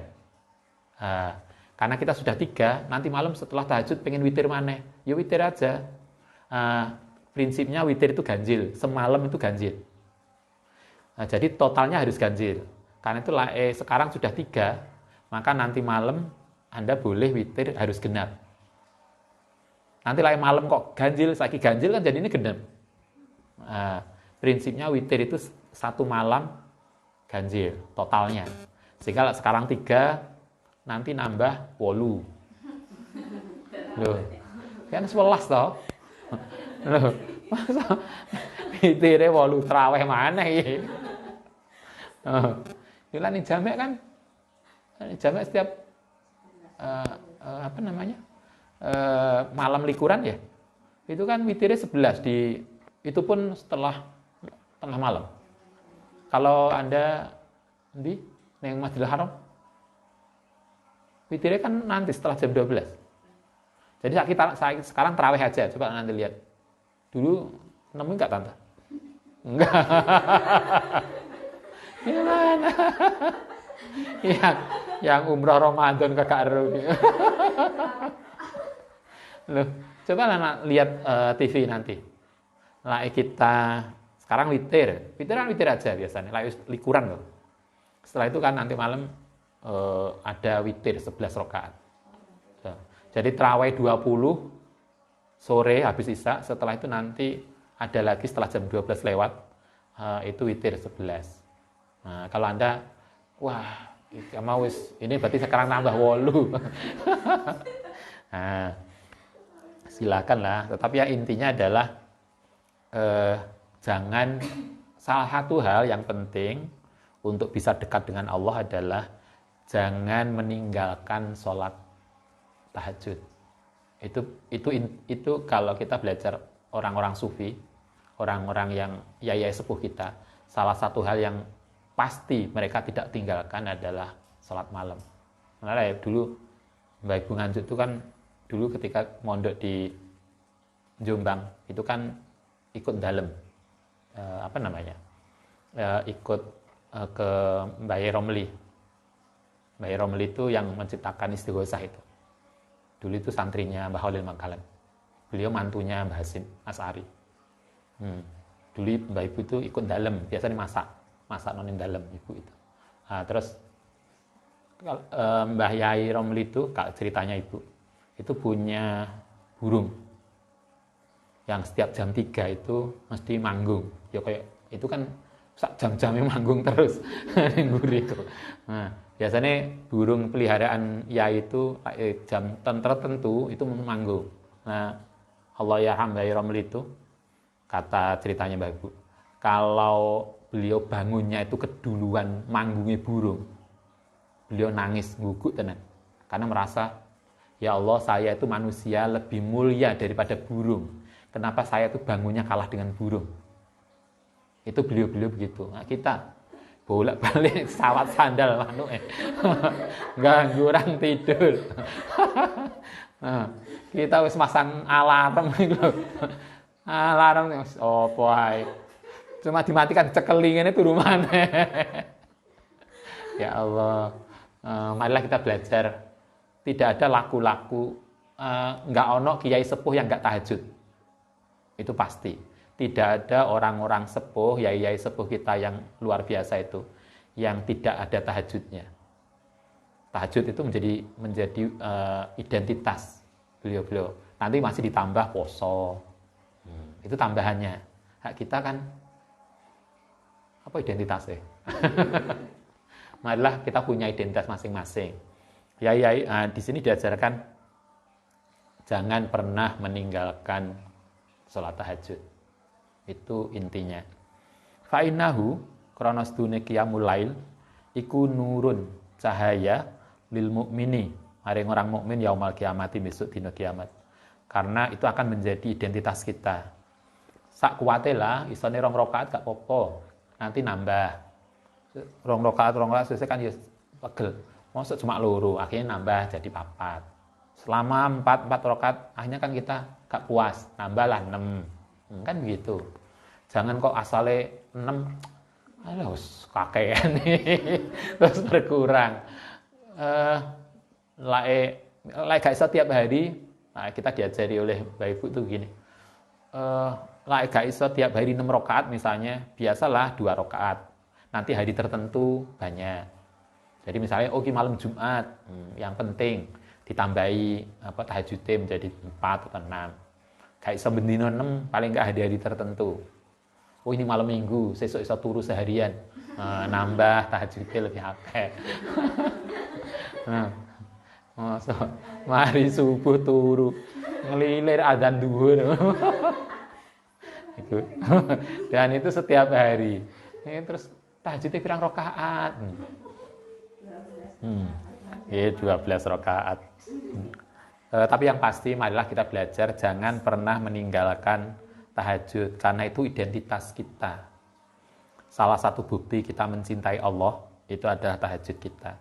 Karena kita sudah 3, nanti malam setelah tahajud pengen witir maneh, ya witir aja. Prinsipnya witir itu ganjil, semalam itu ganjil. Jadi totalnya harus ganjil. Karena itu sekarang sudah 3, maka nanti malam Anda boleh witir harus genap. Nanti malam kok ganjil, saiki ganjil kan jadinya genap. Prinsipnya witir itu satu malam ganjil totalnya. Sehingga sekarang 3, nanti nambah 8. Loh, kan 11 toh. Loh, masa witire 8 traweh mana iki? Lah ning jamek kan jamek setiap malam likuran ya. Itu kan witirnya 11 itu pun setelah tengah malam. Kalau Anda di Masjidil Haram witirnya kan nanti setelah jam 12. Jadi saya sekarang tarawih aja, coba nanti lihat. Dulu nemuin enggak Tante? Enggak. Gimana? yang umroh Ramadan kagak ero. Loh, coba lihat TV nanti. Lah kita sekarang witir aja biasanya, likuran loh. Setelah itu kan nanti malam ada witir 11 rakaat. Jadi tarawih 20 sore habis isya, setelah itu nanti ada lagi setelah jam 12 lewat itu witir 11. Nah, kalau Anda mau ini berarti sekarang nambah 8. Nah, silakan lah, tetapi ya intinya adalah jangan, salah satu hal yang penting untuk bisa dekat dengan Allah adalah jangan meninggalkan sholat tahajud. Itu kalau kita belajar orang-orang sufi, orang-orang yang yaya sepuh kita, salah satu hal yang pasti mereka tidak tinggalkan adalah sholat malam. Karena ya dulu Mbak Ibu Nganjuk itu kan dulu ketika mondok di Jombang itu kan ikut dalem ikut ke Mbak Romli. Mbak Romli itu yang menciptakan Istighosah itu. Dulu itu santrinya Mbah Khalil Mangkalan. Beliau mantunya Mbah Hasim As'ari. Dulu Mbak Ibu itu ikut dalem, biasanya masak nonin dalem Ibu itu. Terus Mbah Yai Romli itu, ceritanya Ibu, itu punya burung yang setiap jam 3 itu mesti manggung. Ya kayak itu kan sak jam-jamnya manggung terus ning itu. Nah, biasanya burung peliharaan Yai itu jam tertentu itu manggung. Nah, Allah ya Yai Romli itu kata ceritanya Mbak Ibu, kalau beliau bangunnya itu keduluan manggungnya burung, beliau nangis nguguk tenan karena merasa, ya Allah, saya itu manusia lebih mulia daripada burung. Kenapa saya itu bangunnya kalah dengan burung? Itu beliau begitu. Nah, kita bolak-balik sawat sandal manuke. Ganggu orang tidur. Nah, kita wis masang alarm iki lho. Alarm wis opo ae. Cuma dimatikan cekeli ngene turu maneh. Ya Allah. Marilah kita belajar. Tidak ada laku-laku enggak ono kiai sepuh yang enggak tahajud. Itu pasti. Tidak ada orang-orang sepuh, yai-yai sepuh kita yang luar biasa itu yang tidak ada tahajudnya. Tahajud itu menjadi identitas beliau-beliau. Nanti masih ditambah poso. Itu tambahannya. Hak kita kan apa identitasnya? Marilah kita punya identitas masing-masing. Yai-yai di sini diajarkan jangan pernah meninggalkan sholat tahajud. Itu intinya. Fa'innahu krana sedune qiyamul lail iku nurun cahaya lil mukmini maring orang mukmin yaumal kiamati besok dina kiamat. Karena itu akan menjadi identitas kita. Sak kuwate lah isone 2 rakaat gak apa-apa. Nanti nambah. 2 rakaat sesuk kan ya pegel. Mosok cuma 2, akhirnya nambah jadi 4. Selama 4 rakaat akhirnya kan kita gak puas, nambahlah 6. Kan begitu. Jangan kok asale 6 wis kakean terus berkurang. Lae gak iso tiap hari. Nah, kita diajari oleh Mbak Ibu tuh gini. Lae gak iso tiap hari 6 rakaat misalnya, biasalah 2 rakaat. Nanti hari tertentu banyak. Jadi misalnya malam Jumat, yang penting ditambahi tahajudnya menjadi 4 atau 6. Gak iso bendino 6 paling gak hari-hari tertentu. Ini malam Minggu, sesuk iso turu seharian. Nambah tahajudnya lebih akeh. Mari subuh turu ngelilir adzan duhur. Itu. Dan itu setiap hari. Terus tahajudnya pirang rakaat? 12 rakaat. Tapi yang pasti marilah kita belajar jangan pernah meninggalkan tahajud karena itu identitas kita. Salah satu bukti kita mencintai Allah itu adalah tahajud kita.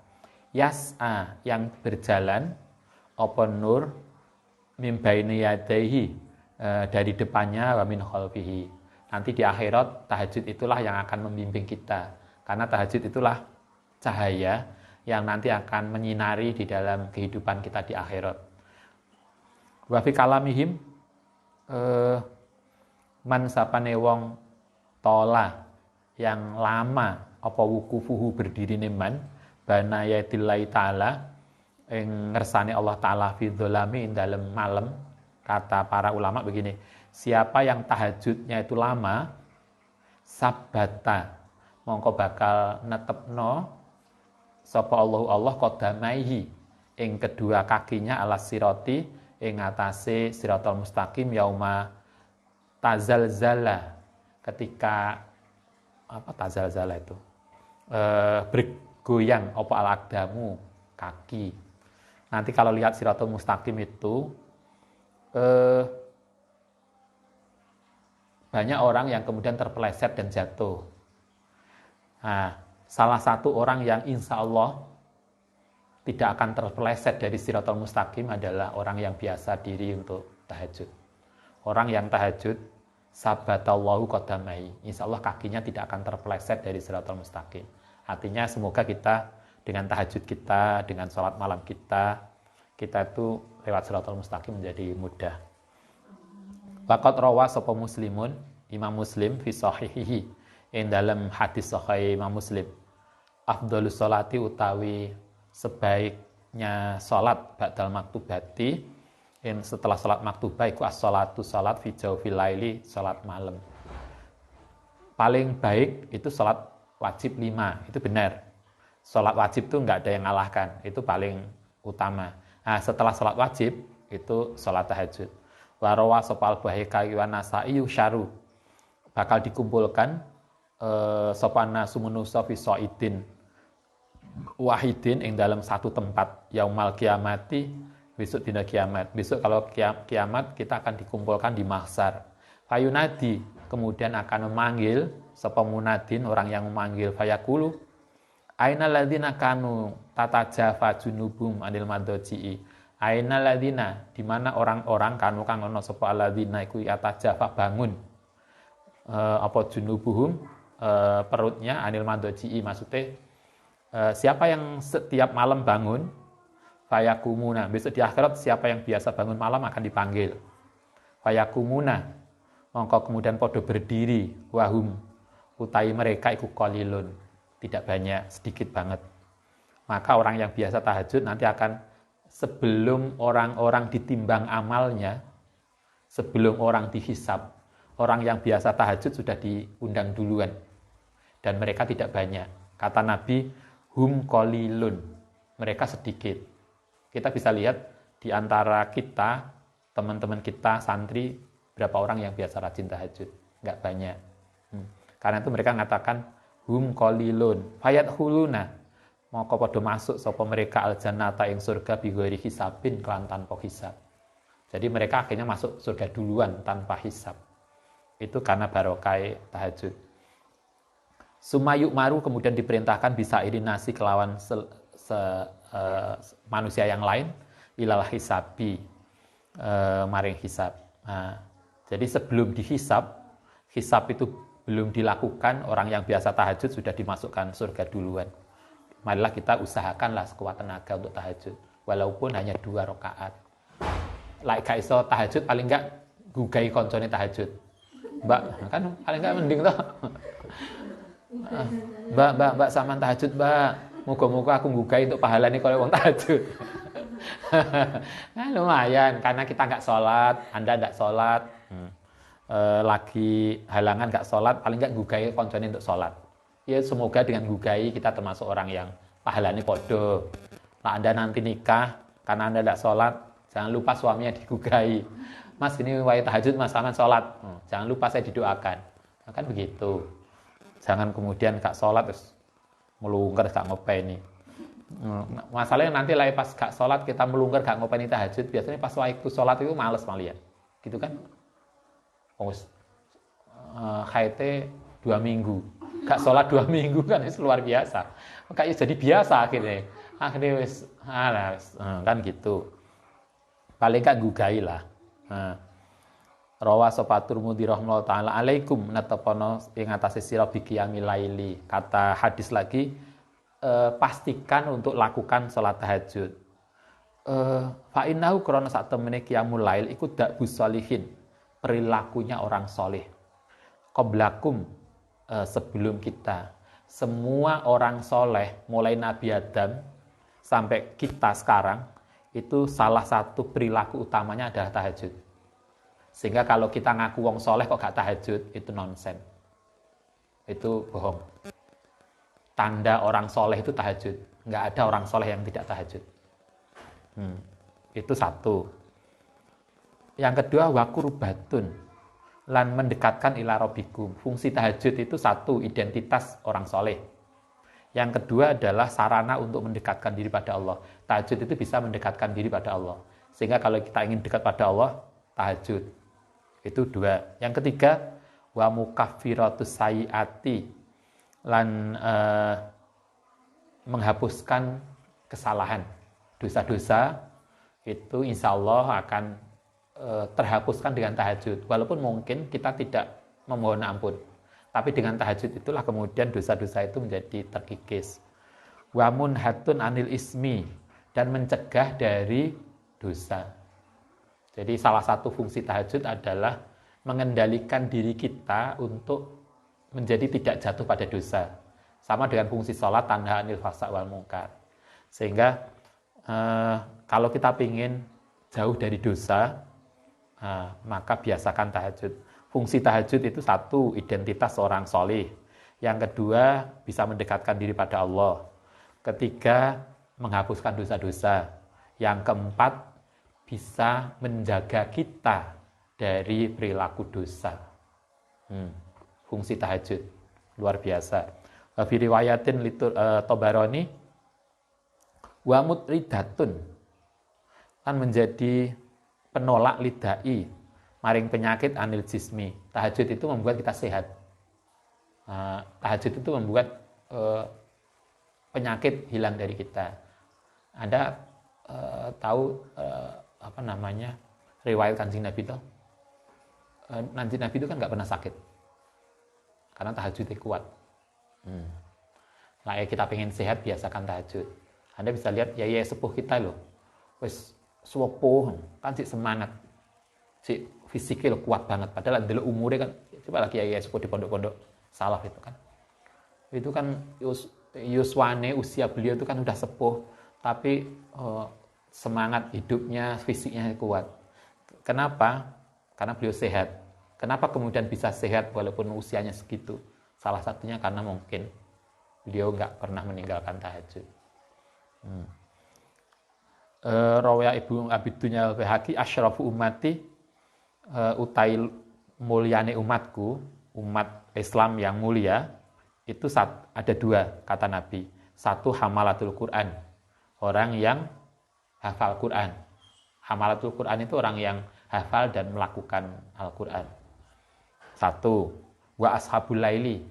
Yas'a yang berjalan open nur mim baini yadaihi dari depannya wa min khalfihi. Nanti di akhirat tahajud itulah yang akan membimbing kita. Karena tahajud itulah cahaya yang nanti akan menyinari di dalam kehidupan kita di akhirat. Wa fi kalamihim man sapane wong tola yang lama apa wukufuhu berdiri man bana yatillahi taala ing ngersane Allah taala fi dzalami dalam malam. Kata para ulama begini, siapa yang tahajudnya itu lama sabata mongko bakal netepno sapa Allah qadamaihi ing kedua kakinya alas sirati ing atase siratal mustaqim yauma tazalzala ketika tazalzala itu bergoyang apa al-aqdamu kaki. Nanti kalau lihat siratal mustaqim itu banyak orang yang kemudian terpeleset dan jatuh. Nah, salah satu orang yang insya Allah tidak akan terpeleset dari siratal mustaqim adalah orang yang biasa diri untuk tahajud. Orang yang tahajud, sabatallahu qadamai. Insya Allah kakinya tidak akan terpeleset dari siratal mustaqim. Artinya semoga kita dengan tahajud kita, dengan sholat malam kita itu lewat siratal mustaqim menjadi mudah. Waqad rawa sapa muslimun, Imam Muslim fi sahihihi, ing dalam hadis sahih Imam Muslim. Afdhalus sholati utawi sebaiknya salat ba'dal maktubati setelah salat maktubah iku as-shalatu salat fi jawfil laili, salat malam. Paling baik itu salat wajib 5, itu benar. Salat wajib itu enggak ada yang ngalahkan, itu paling utama. Nah, setelah salat wajib itu salat tahajud. Wa rawa sapa al-Baihaqi wa Nasa'i syaru bakal dikumpulkan sapa nasu manusa fi saidin wahidin ing dalam satu tempat yaumal kiamati, besok dina kiamat. Besok kalau kiamat kita akan dikumpulkan di mahsyar. Fayunadi kemudian akan memanggil sapa munadin, orang yang memanggil, fayaqulu ainal ladzina kanu tatajafa junubum anil madji'i. Ainal ladzina, di mana orang-orang kanu kang ana sapa alladzina iku atajafa bangun apa junubuhum perutnya anil madji'i, maksudnya siapa yang setiap malam bangun fayakumuna, besok di akhirat siapa yang biasa bangun malam akan dipanggil fayakumuna, mongko kemudian podo berdiri, wahum utai mereka iku qalilun, tidak banyak, sedikit banget. Maka orang yang biasa tahajud nanti akan, sebelum orang-orang ditimbang amalnya, sebelum orang dihisab, orang yang biasa tahajud sudah diundang duluan, dan mereka tidak banyak. Kata Nabi, hum qalilun, mereka sedikit. Kita bisa lihat di antara kita, teman-teman kita, santri, berapa orang yang biasa rajin tahajud? Nggak banyak. Karena itu mereka mengatakan hum qalilun fayadkhuluna, maka padha masuk sapa mereka aljannata ing surga bighairi hisabin, kelan tanpa hisab. Jadi mereka akhirnya masuk surga duluan tanpa hisab. Itu karena barokah tahajud. Sumayuk maru, kemudian diperintahkan bisa irinasi kelawan manusia yang lain ilal hisabi, maring hisab. Nah, jadi sebelum dihisab, hisab itu belum dilakukan, orang yang biasa tahajud sudah dimasukkan surga duluan. Marilah kita usahakanlah sekuat tenaga untuk tahajud, walaupun hanya 2 rakaat. Like gak iso tahajud, paling enggak gugai koncone tahajud. Mbak, kan paling enggak mending toh. Mbak sampean tahajud, Mbak. Moga-moga aku gugai untuk pahalane kalau wong tahajud. Nah, lumayan, karena kita enggak sholat, Anda enggak sholat. Lagi halangan gak sholat, paling gak gugai koncone untuk sholat. Ya semoga dengan gugai kita termasuk orang yang pahalanya podo. Nah, Anda nanti nikah karena Anda tidak sholat, jangan lupa suaminya digugai. Mas, ini wae tahajud, Mas, sama sholat. Jangan lupa saya didoakan. Nah, kan begitu. Jangan kemudian gak sholat terus melungker gak ngopeni. Masalahnya nanti lah pas gak sholat kita melungker gak ngopeni tahajud, biasanya pas waktu sholat itu males malah ya. Gitu kan? Haite 2 minggu, gak sholat 2 minggu kan itu luar biasa. Kayak jadi biasa akhirnya wis kan gitu. Paling gak gugai lah. Rawa sopatur mudi rahmallahu ta'ala alaikum natapono ing atase sira biqiyamil laili. Kata hadis lagi, pastikan untuk lakukan sholat tahajud. Fa innahu krana sak temene qiyamul lail iku dak busolihin, perilakunya orang soleh. Qoblakum, sebelum kita, semua orang soleh mulai Nabi Adam sampai kita sekarang itu salah satu perilaku utamanya adalah tahajud. Sehingga kalau kita ngaku wong soleh kok gak tahajud, itu nonsen, itu bohong. Tanda orang soleh itu tahajud. Nggak ada orang soleh yang tidak tahajud. Itu satu. Yang kedua, wakurbatun, lan mendekatkan ila rabbikum. Fungsi tahajud itu satu, identitas orang soleh. Yang kedua adalah sarana untuk mendekatkan diri pada Allah. Tahajud itu bisa mendekatkan diri pada Allah. Sehingga kalau kita ingin dekat pada Allah, tahajud. Itu 2. Yang ketiga, wa mukaffiratus sayyiati, lan menghapuskan kesalahan. Dosa-dosa itu insya Allah akan terhapuskan dengan tahajud. Walaupun mungkin kita tidak memohon ampun, tapi dengan tahajud itulah kemudian dosa-dosa itu menjadi terkikis. Wa munhatun anil ismi, dan mencegah dari dosa. Jadi salah satu fungsi tahajud adalah mengendalikan diri kita untuk menjadi tidak jatuh pada dosa. Sama dengan fungsi sholat, tanha anil fahsya wal munkar. Sehingga kalau kita ingin jauh dari dosa, maka biasakan tahajud. Fungsi tahajud itu satu, identitas seorang soleh. Yang kedua, bisa mendekatkan diri pada Allah. Ketiga, menghapuskan dosa-dosa. Yang keempat, bisa menjaga kita dari perilaku dosa. Fungsi tahajud luar biasa. Fi riwayatin Tabarani, wa mutridatun, kan menjadi penolak lidai maring penyakit anil jismi. Tahajud itu membuat kita sehat. Tahajud itu membuat penyakit hilang dari kita. Anda tahu apa namanya riwayat Kanjeng Nabi itu? Kanjeng Nabi itu kan nggak pernah sakit karena tahajudnya kuat. Lah kita pengen sehat, biasakan tahajud. Anda bisa lihat ya sepuh kita loh, wes sepuh kan sih semangat, si fisiknya lo kuat banget. Padahal adalah umurnya kan, coba lagi ya sepuh di pondok-pondok salaf itu kan yuswane usia beliau itu kan udah sepuh, tapi semangat hidupnya, fisiknya kuat. Kenapa? Karena beliau sehat. Kenapa kemudian bisa sehat walaupun usianya segitu? Salah satunya karena mungkin beliau nggak pernah meninggalkan tahajud. Rawaya Ibu Abidunya Al-Baihaqi asyrafu ummati, utai mulyane umatku, umat Islam yang mulia itu ada dua kata Nabi. Satu hamalatul Quran, orang yang hafal Quran. Hamalatul Quran itu orang yang hafal dan melakukan Al-Quran. Satu, wa ashabul laili,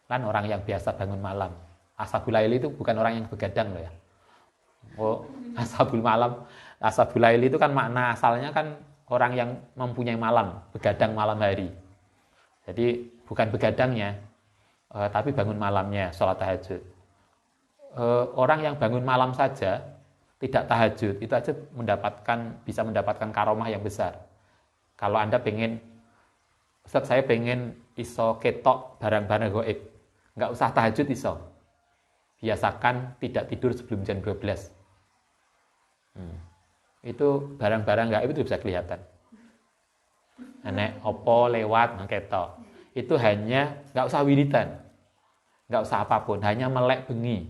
kan orang yang biasa bangun malam. Ashabul laili itu bukan orang yang begadang loh ya. Ashabul laili itu kan makna asalnya kan orang yang mempunyai malam, begadang malam hari. Jadi bukan begadangnya, tapi bangun malamnya, sholat tahajud. Orang yang bangun malam saja tidak tahajud, itu aja bisa mendapatkan karomah yang besar. Kalau Anda pengen, Ustaz saya pengen iso ketok barang-barang gaib, nggak usah tahajud iso. Biasakan tidak tidur sebelum jam 12. Itu barang-barang gaib itu bisa kelihatan. Nek opo lewat ketok. Itu hanya nggak usah wiridan, nggak usah apapun, hanya melek bengi,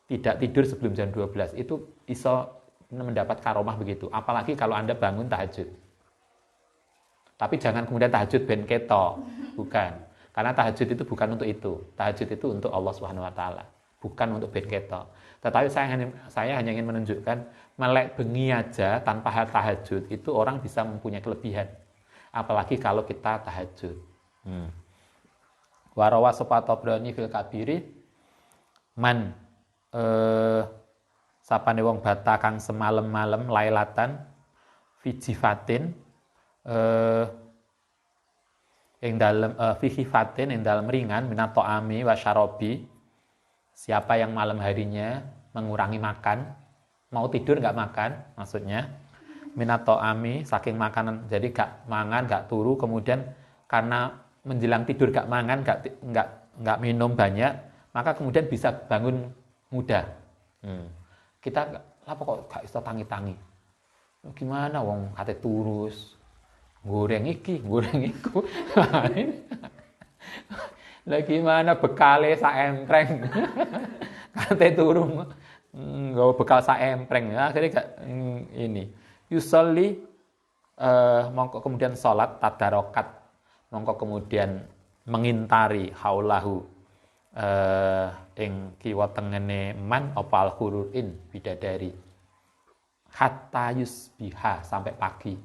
tidak tidur sebelum jam 12, itu iso mendapat karomah begitu. Apalagi kalau Anda bangun tahajud. Tapi jangan kemudian tahajud ben ketok, bukan. Karena tahajud itu bukan untuk itu. Tahajud itu untuk Allah Subhanahu wa taala, bukan untuk ben ketok. Tetapi saya hanya ingin menunjukkan melek bengi aja tanpa tahajud itu orang bisa mempunyai kelebihan. Apalagi kalau kita tahajud. Warawa sopa Tabrani fil kabiri man sapane wong bata kang semalem-malem lailatan fijifatin ing dalem fihifatin ing dalem ringan minato ami wasyarobi. Siapa yang malam harinya mengurangi makan, mau tidur nggak makan, maksudnya minato ami, saking makanan, jadi gak mangan, gak turu, kemudian karena menjelang tidur gak mangan, gak minum banyak, maka kemudian bisa bangun mudah. Kita apa kok gak bisa tangi-tangi? Gimana wong kate turus, goreng iki, goreng iku. Lah gimana bekale sak empreng. Kate turu nggawa bekal sak empreng. Akhirnya gak ini. Yusolli mongko kemudian salat tadarokat, mongko kemudian mengintari haulahu ing kiwa tengene man opal hururin bidadari hatta yusbiha, sampai pagi.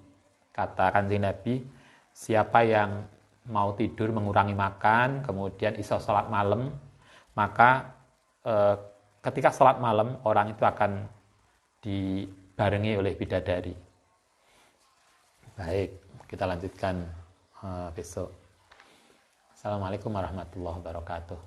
Kata Kanjeng Nabi, siapa yang mau tidur mengurangi makan kemudian iso salat malam, maka ketika salat malam orang itu akan dibarengi oleh bidadari. Baik, kita lanjutkan besok. Assalamualaikum warahmatullahi wabarakatuh.